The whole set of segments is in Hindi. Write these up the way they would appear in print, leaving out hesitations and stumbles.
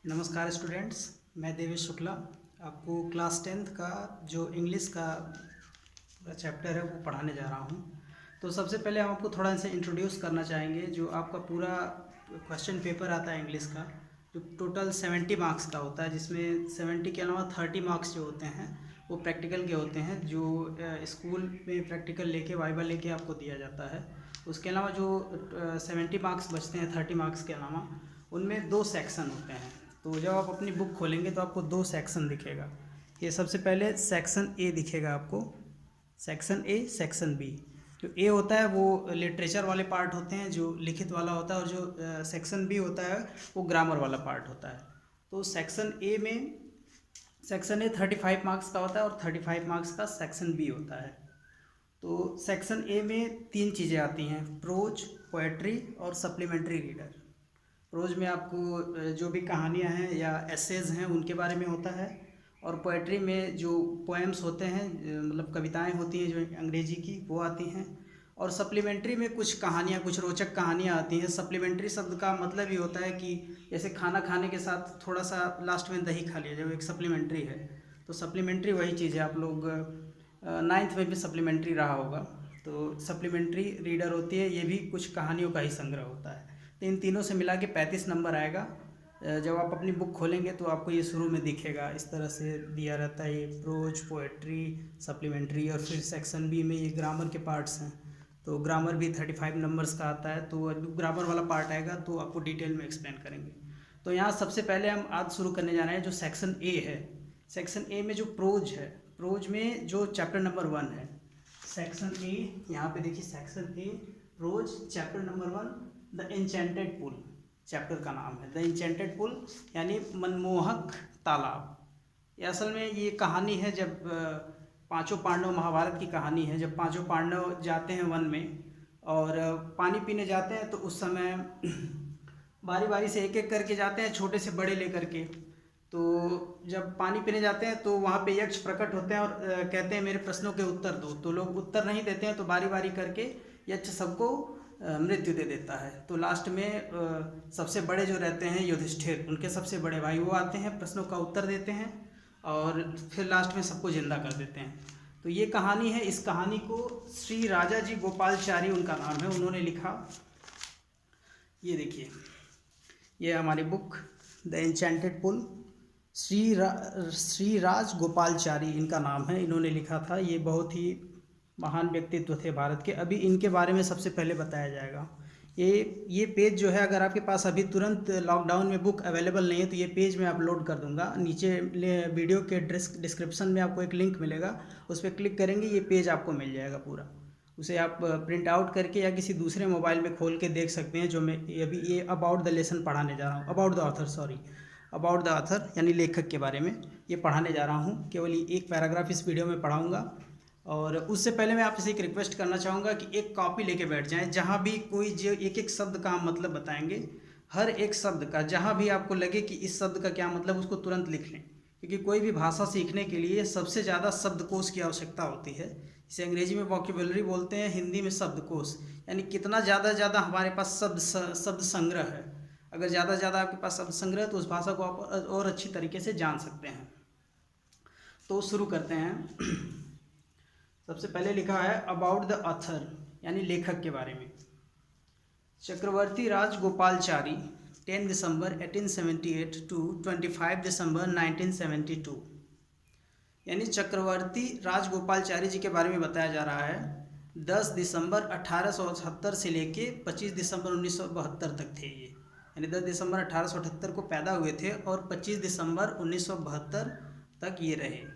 नमस्कार स्टूडेंट्स, मैं देवेश शुक्ला आपको क्लास 10th का जो इंग्लिश का चैप्टर है वो पढ़ाने जा रहा हूँ। तो सबसे पहले हम आपको थोड़ा सा इंट्रोड्यूस करना चाहेंगे। जो आपका पूरा क्वेश्चन पेपर आता है इंग्लिश का, जो टोटल 70 मार्क्स का होता है, जिसमें 70 के अलावा 30 मार्क्स जो होते हैं वो प्रैक्टिकल के होते हैं, जो स्कूल में प्रैक्टिकल लेके वाइवा लेके आपको दिया जाता है। उसके अलावा जो 70 मार्क्स बचते हैं 30 मार्क्स के अलावा, उनमें 2 सेक्शन होते हैं। तो जब आप अपनी बुक खोलेंगे तो आपको 2 सेक्शन दिखेगा। ये सबसे पहले सेक्शन ए दिखेगा आपको, सेक्शन ए, सेक्शन बी। जो ए होता है वो लिटरेचर वाले पार्ट होते हैं, जो लिखित वाला होता है, और जो सेक्शन बी होता है वो ग्रामर वाला पार्ट होता है। तो सेक्शन ए में, सेक्शन ए 35 मार्क्स का होता है और 35 मार्क्स का सेक्शन बी होता है। तो सेक्शन ए में 3 चीज़ें आती हैं: प्रोज, पोएट्री और सप्लीमेंट्री रीडर। प्रोज में आपको जो भी कहानियाँ हैं या एसेज हैं उनके बारे में होता है, और पोएट्री में जो पोएम्स होते हैं, मतलब कविताएं होती हैं जो अंग्रेजी की, वो आती हैं। और सप्लीमेंट्री में कुछ कहानियाँ, कुछ रोचक कहानियाँ आती हैं। सप्लीमेंट्री शब्द का मतलब ही होता है कि जैसे खाना खाने के साथ थोड़ा सा लास्ट में दही खा लिया जाए, वो एक सप्लीमेंट्री है। तो सप्लीमेंट्री वही चीज़ है। आप लोग 9th में भी सप्लीमेंट्री रहा होगा। तो सप्लीमेंट्री रीडर होती है, ये भी कुछ कहानियों का ही संग्रह होता है। तो इन तीनों से मिला के 35 नंबर आएगा। जब आप अपनी बुक खोलेंगे तो आपको ये शुरू में दिखेगा, इस तरह से दिया रहता है। ये प्रोज, पोएट्री, सप्लीमेंट्री, और फिर सेक्शन बी में ये ग्रामर के पार्ट्स हैं। तो ग्रामर भी 35 नंबर्स का आता है। तो ग्रामर वाला पार्ट आएगा तो आपको डिटेल में एक्सप्लेन करेंगे। तो यहाँ सबसे पहले हम आज शुरू करने जा रहे हैं जो सेक्शन ए है। सेक्शन ए में जो प्रोज है, प्रोज में जो चैप्टर नंबर 1 है, सेक्शन ए, यहाँ पे देखिए section A prose chapter number 1, the enchanted pool chapter का नाम है। द एन्चेंटेड पुल यानी मनमोहक तालाब। ये असल में ये कहानी है जब पांचों पांडव, महाभारत की कहानी है, जब पांचों पांडव जाते हैं वन में और पानी पीने जाते हैं। तो उस समय बारी बारी से एक एक करके जाते हैं, छोटे से बड़े लेकर के। तो जब पानी पीने जाते हैं तो वहाँ पे यक्ष प्रकट होते हैं और कहते हैं मेरे प्रश्नों के उत्तर दो। तो लोग उत्तर नहीं देते हैं, तो बारी बारी करके यक्ष सबको मृत्यु दे देता है। तो लास्ट में सबसे बड़े जो रहते हैं युधिष्ठिर, उनके सबसे बड़े भाई, वो आते हैं, प्रश्नों का उत्तर देते हैं और फिर लास्ट में सबको जिंदा कर देते हैं। तो ये कहानी है। इस कहानी को श्री राजा जी गोपालचारी उनका नाम है, उन्होंने लिखा। ये देखिए, ये हमारी बुक द एन्चेंटेड पुल, श्री राज गोपालचारी इनका नाम है, इन्होंने लिखा था। ये बहुत ही महान व्यक्तित्व थे भारत के। अभी इनके बारे में सबसे पहले बताया जाएगा। ये पेज जो है, अगर आपके पास अभी तुरंत लॉकडाउन में बुक अवेलेबल नहीं है तो ये पेज मैं अपलोड कर दूंगा। नीचे वीडियो के डिस्क्रिप्शन में आपको एक लिंक मिलेगा, उस पर क्लिक करेंगे, ये पेज आपको मिल जाएगा पूरा। उसे आप प्रिंट आउट करके या किसी दूसरे मोबाइल में खोल के देख सकते हैं। जो मैं अभी ये अबाउट द लेसन पढ़ाने जा रहा हूँ, about the author, sorry, about the author यानी लेखक के बारे में ये पढ़ाने जा रहा हूँ। केवल एक पैराग्राफ इस वीडियो में पढ़ाऊँगा। और उससे पहले मैं आपसे एक रिक्वेस्ट करना चाहूँगा कि एक कॉपी लेके बैठ जाएं। जहाँ भी कोई जो एक एक शब्द का हम मतलब बताएंगे, हर एक शब्द का जहाँ भी आपको लगे कि इस शब्द का क्या मतलब, उसको तुरंत लिख लें। क्योंकि कोई भी भाषा सीखने के लिए सबसे ज़्यादा शब्दकोश की आवश्यकता होती है। इसे अंग्रेजी में वोकैब्युलरी बोलते हैं, हिंदी में शब्दकोश। यानी कितना ज़्यादा हमारे पास शब्द संग्रह है। अगर ज़्यादा आपके पास शब्द संग्रह है तो उस भाषा को आप और अच्छी तरीके से जान सकते हैं। तो शुरू करते हैं। सबसे पहले लिखा है अबाउट द ऑथर यानी लेखक के बारे में। चक्रवर्ती राज गोपालचारी 10 दिसंबर 1878 टू 25 दिसंबर 1972। यानी चक्रवर्ती राज गोपालचारी जी के बारे में बताया जा रहा है। 10 दिसंबर 1878 से लेके 25 दिसंबर 1972 तक थे ये। यानी 10 दिसंबर 1878 को पैदा हुए थे और 25 दिसंबर 1972 तक ये रहे।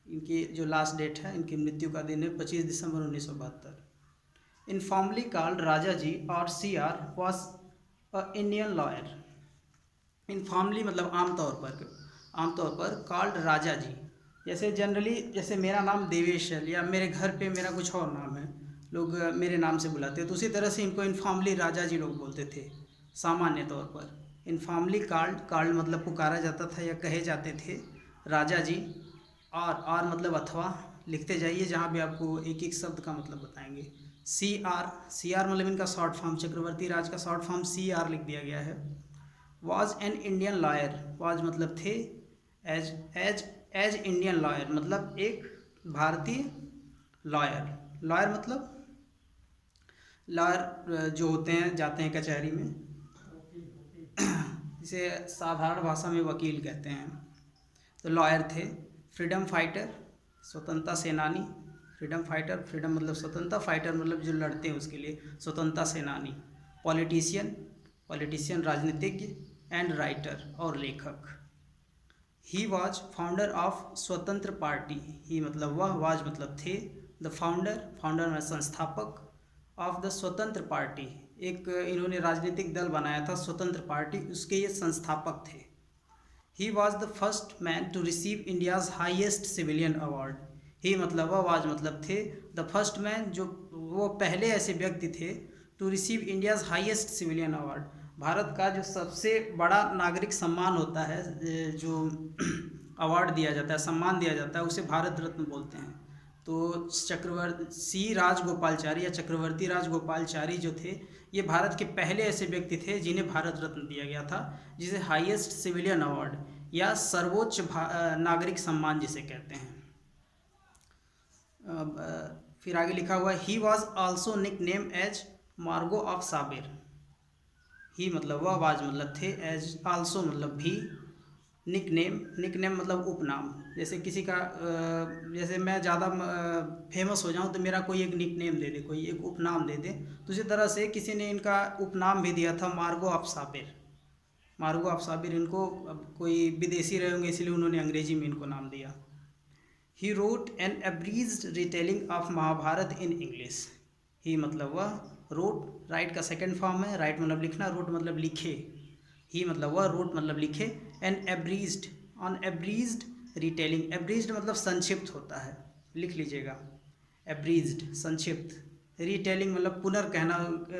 इनकी जो लास्ट डेट है, इनकी मृत्यु का दिन है 25 दिसंबर 1972। इनफॉर्मली कॉल्ड राजा जी और CR was a Indian lawyer. Informally मतलब आमतौर पर कॉल्ड राजा जी। जैसे जनरली, जैसे मेरा नाम देवेश है या मेरे घर पे मेरा कुछ और नाम है, लोग मेरे नाम से बुलाते हैं, तो उसी तरह से इनको इनफॉर्मली राजा जी लोग बोलते थे सामान्य तौर पर। इनफॉर्मली कॉल्ड मतलब पुकारा जाता था या कहे जाते थे राजा जी। और मतलब अथवा लिखते जाइए, जहाँ भी आपको एक एक शब्द का मतलब बताएंगे। CR मतलब इनका शॉर्ट फॉर्म, चक्रवर्ती राज का शॉर्ट फॉर्म CR लिख दिया गया है। Was an Indian lawyer, was मतलब थे, as as as Indian lawyer मतलब एक भारतीय लॉयर, लॉयर मतलब लॉयर जो होते हैं जाते हैं कचहरी में, जिसे साधारण भाषा में वकील कहते हैं। तो लॉयर थे। फ्रीडम फाइटर स्वतंत्रता सेनानी, फ्रीडम फाइटर, फ्रीडम मतलब स्वतंत्रता, फाइटर मतलब जो लड़ते हैं उसके लिए, स्वतंत्रता सेनानी। पॉलिटिशियन, पॉलिटिशियन राजनीतिज्ञ। एंड राइटर और लेखक। ही वॉज फाउंडर ऑफ स्वतंत्र पार्टी, ही मतलब वह, वाज मतलब थे, द फाउंडर, फाउंडर में संस्थापक, ऑफ द स्वतंत्र पार्टी, एक इन्होंने राजनीतिक दल बनाया था स्वतंत्र पार्टी, उसके ये संस्थापक थे। He was the first man to receive India's highest civilian award, he मतलब वह, वाज मतलब थे, द फर्स्ट मैन जो वो पहले ऐसे व्यक्ति थे, to receive India's highest civilian award, भारत का जो सबसे बड़ा नागरिक सम्मान होता है, जो अवार्ड दिया जाता है, सम्मान दिया जाता है, उसे भारत रत्न बोलते हैं। तो चक्रवर्ती राजगोपालचारी या चक्रवर्ती राजगोपालचारी जो थे, ये भारत के पहले ऐसे व्यक्ति थे जिन्हें भारत रत्न दिया गया था, जिसे हाईएस्ट सिविलियन अवार्ड या सर्वोच्च नागरिक सम्मान जिसे कहते हैं। फिर आगे लिखा हुआ है, he was also nickname as mango of साबिर, ही मतलब वह, वाज मतलब थे, एज आल्सो मतलब भी, निक नेम, निक नेम मतलब उपनाम, जैसे किसी का जैसे मैं ज़्यादा फेमस हो जाऊं तो मेरा कोई एक निक नेम दे दे, कोई एक उपनाम दे दे, तो उसी तरह से किसी ने इनका उपनाम भी दिया था, मार्गो ऑफ साबिर। मार्गो ऑफ साबिर, इनको अब कोई विदेशी रहे होंगे इसलिए उन्होंने अंग्रेजी में इनको नाम दिया। He wrote an abridged retelling of Mahabharata in English, he मतलब वह, रोट राइट का सेकंड फॉर्म है, राइट मतलब लिखना, रोट मतलब लिखे, ही मतलब वह, रोट मतलब लिखे, an abridged, on abridged retelling, abridged मतलब संक्षिप्त होता है, लिख लीजिएगा, एब्रीज्ड संक्षिप्त, रिटेलिंग मतलब पुनर्कहना,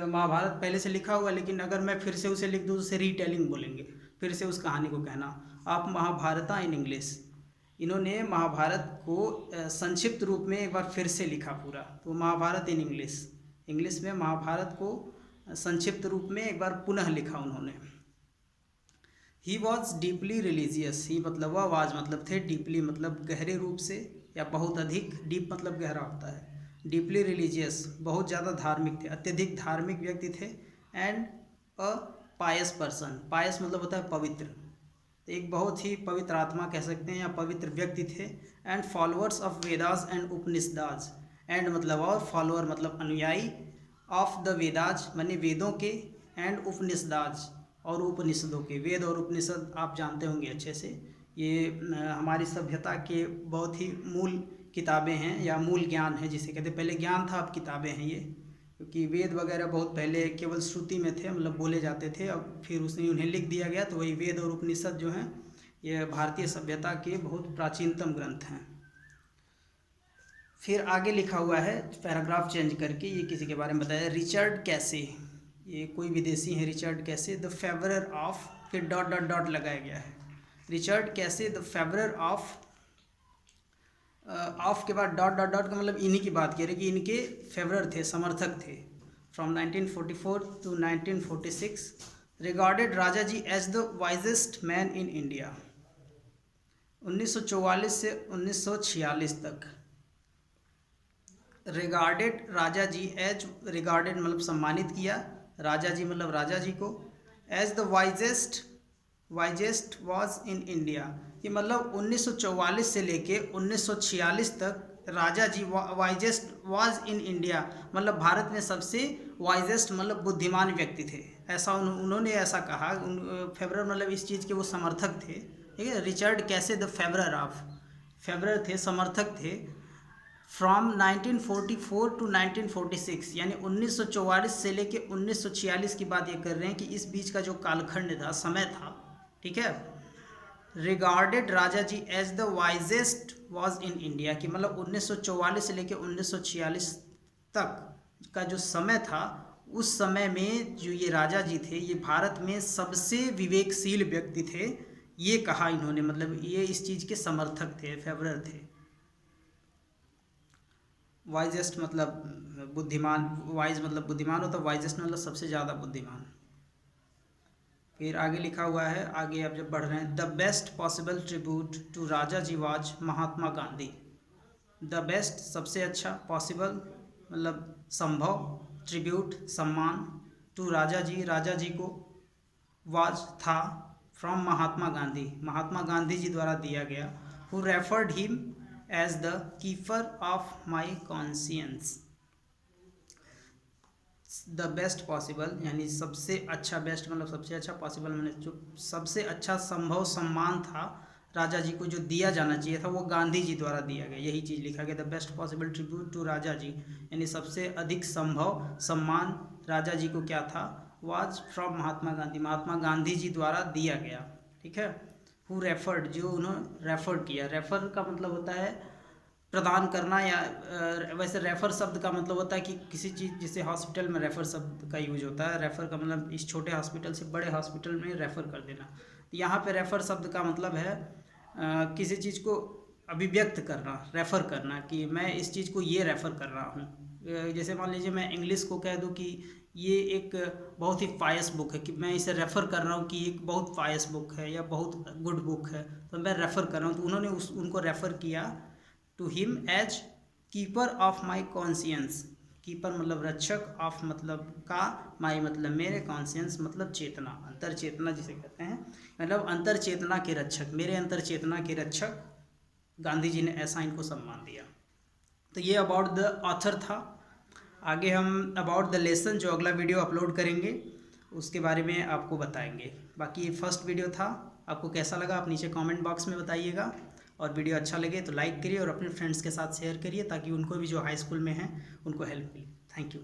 महाभारत पहले से लिखा हुआ लेकिन अगर मैं फिर से उसे लिख दूँ तो उसे रिटेलिंग बोलेंगे, फिर से उस कहानी को कहना। आप महाभारता इन इंग्लिश, इन्होंने महाभारत को संक्षिप्त रूप में एक बार फिर से लिखा पूरा, तो महाभारत इन इंग्लिश, इंग्लिश में महाभारत को संक्षिप्त रूप में एक बार पुनः लिखा उन्होंने। ही वॉज डीपली रिलीजियस, ही मतलब वह, वाज मतलब थे, डीपली मतलब गहरे रूप से या बहुत अधिक, डीप मतलब गहरा होता है, डीपली रिलीजियस बहुत ज़्यादा धार्मिक थे, अत्यधिक धार्मिक व्यक्ति थे। एंड अ पायस पर्सन, पायस मतलब होता है पवित्र, एक बहुत ही पवित्र आत्मा कह सकते हैं या पवित्र व्यक्ति थे। And followers of Vedas and Upanishads, and मतलब और, फॉलोअर मतलब अनुयायी, ऑफ द वेदाज माने वेदों के, एंड उपनिषदाज और उपनिषदों के, वेद और उपनिषद आप जानते होंगे अच्छे से, ये हमारी सभ्यता के बहुत ही मूल किताबें हैं या मूल ज्ञान है जिसे कहते हैं, पहले ज्ञान था अब किताबें हैं ये, क्योंकि वेद वगैरह बहुत पहले केवल श्रुति में थे, मतलब बोले जाते थे, अब फिर उसने उन्हें लिख दिया गया, तो वही वेद और उपनिषद जो हैं ये भारतीय सभ्यता के बहुत प्राचीनतम ग्रंथ हैं। फिर आगे लिखा हुआ है पैराग्राफ चेंज करके, ये किसी के बारे में बताया, रिचर्ड कैसे, ये कोई विदेशी है, रिचर्ड कैसे द फेवरर ऑफ, फिर डॉट डॉट डॉट लगाया गया है, रिचर्ड कैसे द फेवरर ऑफ, ऑफ के बाद डॉट डॉट डॉट का मतलब इन्हीं की बात करें कि इनके फेवरर थे, समर्थक थे। From 1944 to 1946 regarded Raja ji as the wisest man in India, 1944 से 1946 तक। Regarded Raja ji, as regarded मतलब सम्मानित किया, राजा जी मतलब राजा जी को, as the wisest, wisest was in India, कि मतलब 1944 से लेके 1946 तक Raja ji wisest was in India, मतलब भारत में सबसे वाइजेस्ट मतलब बुद्धिमान व्यक्ति थे, ऐसा उन्होंने ऐसा कहा। फेवरर मतलब इस चीज़ के वो समर्थक थे, ठीक है। रिचर्ड कैसे द फेवरर ऑफ, फेवरर थे, समर्थक थे। फ्रॉम 1944 टू 1946 यानी 1944 से लेके 1946 की बात ये कर रहे हैं कि इस बीच का जो कालखंड था, समय था, ठीक है। Regarded Raja ji as the wisest was in India, कि मतलब 1944 से लेके 1946 तक का जो समय था, उस समय में जो ये राजा जी थे ये भारत में सबसे विवेकशील व्यक्ति थे, ये कहा इन्होंने, मतलब ये इस चीज़ के समर्थक थे, फेवरर थे। वाइजेस्ट मतलब बुद्धिमान, वाइज मतलब बुद्धिमान होता है, वाइजेस्ट मतलब सबसे ज़्यादा बुद्धिमान। फिर आगे लिखा हुआ है, आगे आप जब बढ़ रहे हैं, the best possible tribute to Raja ji was Mahatma Gandhi. The best सबसे अच्छा, पॉसिबल मतलब संभव, ट्रिब्यूट सम्मान, टू राजा जी को, वाज था, फ्रॉम महात्मा गांधी महात्मा गांधी जी द्वारा दिया गया, who referred him as the keeper of my conscience. The best possible यानी सबसे अच्छा, बेस्ट मतलब सबसे अच्छा, पॉसिबल मतलब जो सबसे अच्छा संभव सम्मान था राजा जी को जो दिया जाना चाहिए था वो गांधी जी द्वारा दिया गया, यही चीज़ लिखा गया, the best possible tribute to Raja ji, यानी सबसे अधिक संभव सम्मान राजा जी को क्या था, वाज फ्रॉम महात्मा गांधी जी द्वारा दिया गया। ठीक है, हु रेफर्ड जो उन्होंने रेफर किया, रेफर का मतलब होता है प्रदान करना, या वैसे रेफ़र शब्द का मतलब होता है कि किसी चीज़, जैसे हॉस्पिटल में रेफ़र शब्द का यूज होता है, रेफ़र का मतलब इस छोटे हॉस्पिटल से बड़े हॉस्पिटल में रेफ़र कर देना। तो यहाँ पे रेफ़र शब्द का मतलब है किसी चीज़ को अभिव्यक्त करना, रेफ़र करना, कि मैं इस चीज़ को ये रेफ़र कर रहा हूँ। जैसे मान लीजिए मैं इंग्लिश को कह दूँ कि ये एक बहुत ही पायस बुक है, कि मैं इसे रेफ़र कर रहा हूँ कि एक बहुत पायस बुक है या बहुत गुड बुक है, तो मैं रेफ़र कर रहा हूँ, तो उन्होंने उनको रेफ़र किया to him as keeper of my conscience. Keeper मतलब रक्षक, ऑफ मतलब का, माई मतलब मेरे, कॉन्शियंस मतलब चेतना, अंतर चेतना जिसे कहते हैं, मतलब अंतर चेतना के रक्षक, मेरे अंतर चेतना के रक्षक गांधी जी ने ऐसा इनको सम्मान दिया। तो ये अबाउट द ऑथर था। आगे हम अबाउट द लेसन जो अगला वीडियो अपलोड करेंगे उसके बारे में आपको बताएंगे। बाकी ये फर्स्ट वीडियो था, आपको कैसा लगा आप नीचे कमेंट बॉक्स में बताइएगा, और वीडियो अच्छा लगे तो लाइक करिए और अपने फ्रेंड्स के साथ शेयर करिए ताकि उनको भी जो हाई स्कूल में हैं उनको हेल्प मिले। Thank you.